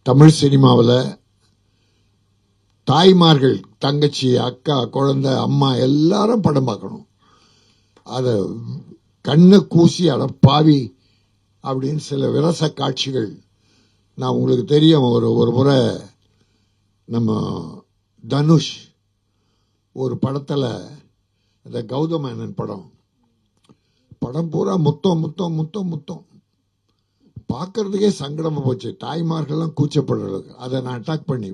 தமிழ் சினிமாவில் தாய்மார்கள், தங்கச்சி, அக்கா, குழந்தை, அம்மா எல்லாரும் படம் பார்க்கணும். அதை கண்ணை கூசி அடப்பாவி அப்படின்னு சில விரச காட்சிகள். நான் உங்களுக்கு தெரியும், ஒரு முறை நம்ம தனுஷ் ஒரு படத்தில், இந்த கௌதம் மேனன் படம் பூரா முத்தம் முத்தம் முத்தம் முத்தம் பார்க்கறதுக்கே சங்கடமா போச்சு. தாய்மார்கள்லாம் கூச்சப்படுறது. அதை நான் அட்டாக் பண்ணி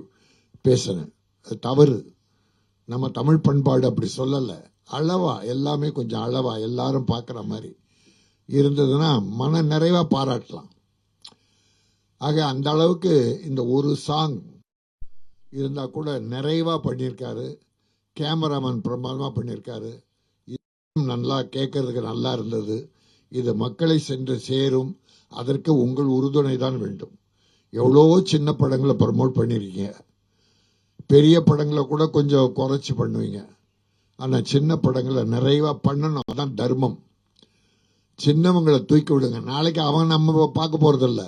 பேசினேன். அது தவறு. நம்ம தமிழ் பண்பாடு அப்படி சொல்லலை. அளவா, எல்லாமே கொஞ்சம் அளவா, எல்லாரும் பார்க்குற மாதிரி இருந்ததுன்னா மன நிறைவா பாராட்டலாம். ஆக அந்த அளவுக்கு இந்த ஒரு சாங் இருந்தா கூட நிறைவா பண்ணியிருக்காரு. கேமராமேன் பிரமாதமா பண்ணியிருக்காரு. நல்லா கேட்கறதுக்கு நல்லா இருந்தது. இது மக்களை சென்று சேரும். அதற்கு உங்கள் உறுதுணை தான் வேண்டும். எவ்வளோ சின்ன படங்களை ப்ரமோட் பண்ணியிருக்கீங்க. பெரிய படங்களை கூட கொஞ்சம் குறைச்சி பண்ணுவீங்க. ஆனால் சின்ன படங்களை நிறைவாக பண்ணணும். அதான் தர்மம். சின்னவங்களை தூக்கி விடுங்க. நாளைக்கு அவன் நம்ம பார்க்க போகிறதில்ல.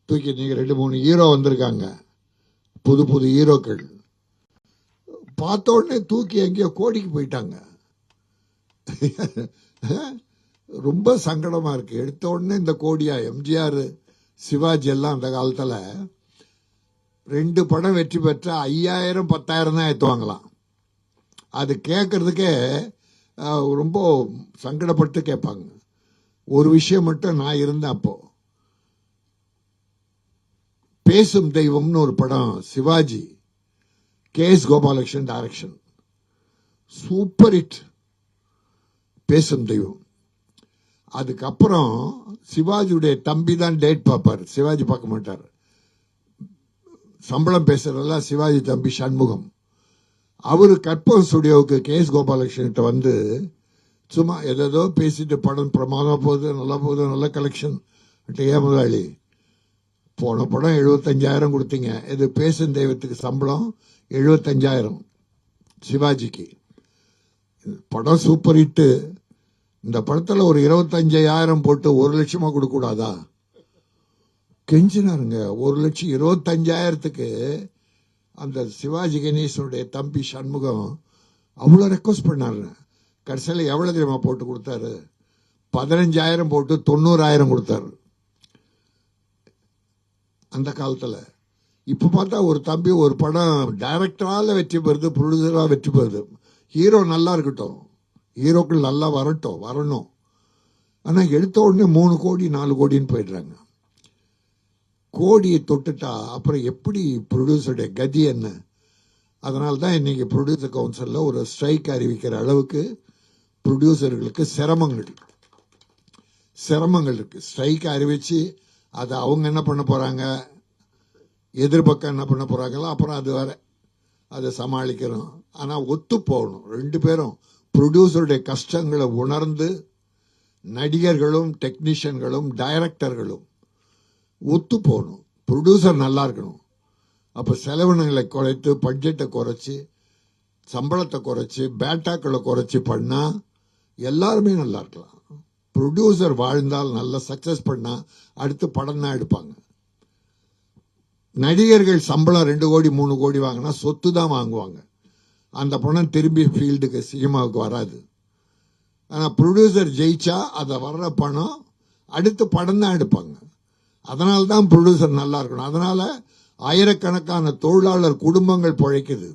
தூக்கி நீங்கள் 2-3 ஹீரோ வந்திருக்காங்க, புது புது ஹீரோக்கள். பார்த்த உடனே தூக்கி எங்கேயோ கோடிக்கு போயிட்டாங்க. ரொம்ப சங்கடமா இருக்கு. எடுத்த உடனே இந்த கோடியா? எம்ஜிஆர், சிவாஜி எல்லாம் அந்த காலத்துல 2 படம் வெற்றி பெற்ற 5000 10,000 தான் ஏற்றுவாங்களாம். அது கேட்கறதுக்கே ரொம்ப சங்கடப்பட்டு கேட்பாங்க. ஒரு விஷயம் மட்டும் நான் இருந்தேன் அப்போ. பேசும் தெய்வம்னு ஒரு படம், Sivaji, KS Gopalakrishnan direction, super hit. பேசும் தெய்வம். அதுக்கப்புறம் சிவாஜியுடைய தம்பி தான் டேட் பார்ப்பார், சிவாஜி பார்க்க மாட்டார். சம்பளம் பேசுறதெல்லாம் சிவாஜி தம்பி சண்முகம். அவரு கற்பகம் ஸ்டுடியோவுக்கு KS கோபாலகிருஷ்ணன் வந்து சும்மா ஏதோ பேசிட்டு, படம் பிரமாதமா போகுது, நல்லா போகுது, நல்ல கலெக்ஷன். ஏன் முதலாளி, போன படம் 75,000 கொடுத்தீங்க, இது பேசும் தெய்வத்துக்கு சம்பளம் 75,000 சிவாஜிக்கு. படம் சூப்பர் ஹிட்டு. இந்த படத்தில் ஒரு 25,000 போட்டு 1,00,000 கொடுக்க கூடாதா? கெஞ்சினாருங்க. 1,25,000க்கு அந்த சிவாஜி கணேசனுடைய தம்பி சண்முகம் அவ்வளோ ரெக்வஸ்ட் பண்ணாரு. கடைசியில் எவ்வளோ தெரியுமா போட்டு கொடுத்தாரு? 15,000 போட்டு 90,000 கொடுத்தாரு அந்த காலத்தில். இப்போ பார்த்தா ஒரு தம்பி ஒரு படம் டைரக்டரால வெற்றி பெறுது, ப்ரொடியூசராக வெற்றி பெறுது. ஹீரோ நல்லா இருக்கட்டும், ஹீரோக்கள் நல்லா வரணும். ஆனால் எடுத்த உடனே 3 கோடி 4 கோடின்னு போயிடுறாங்க. கோடியை தொட்டுட்டா அப்புறம் எப்படி ப்ரொடியூசருடைய கதி என்ன? அதனால தான் இன்னைக்கு ப்ரொடியூசர் கவுன்சிலில் ஒரு ஸ்ட்ரைக் அறிவிக்கிற அளவுக்கு ப்ரொடியூசர்களுக்கு சிரமங்கள் இருக்கு. ஸ்ட்ரைக் அறிவிச்சு அதை அவங்க என்ன பண்ண போறாங்க, எதிர்பக்கம் என்ன பண்ண போறாங்களோ, அப்புறம் அது வர அதை சமாளிக்கிறோம். ஆனால் ஒத்து போகணும் 2 பேரும். ப்ரொடியூசருடைய கஷ்டங்களை உணர்ந்து நடிகர்களும் டெக்னீஷியன்களும் டைரக்டர்களும் ஒத்து போகணும். ப்ரொடியூசர் நல்லா இருக்கணும். அப்போ செலவினங்களை குறைத்து, பட்ஜெட்டை குறைச்சி, சம்பளத்தை குறைச்சி, பேட்டாக்களை குறைச்சி பண்ணா எல்லாருமே நல்லா இருக்கலாம். ப்ரொடியூசர் வாழ்ந்தால் நல்லா சக்சஸ் பண்ணா அடுத்து படம் தான் எடுப்பாங்க. நடிகர்கள் சம்பளம் 2 கோடி 3 கோடி வாங்கினா சொத்து தான் வாங்குவாங்க. அந்த பணம் திரும்பி ஃபீல்டுக்கு, சினிமாவுக்கு வராது. ஆனால் ப்ரொடியூசர் ஜெயிச்சா அதை வர்ற பணம் அடுத்து படம் தான் எடுப்பாங்க. அதனால தான் ப்ரொடியூசர் நல்லா இருக்கணும். அதனால ஆயிரக்கணக்கான தொழிலாளர் குடும்பங்கள் பிழைக்குது.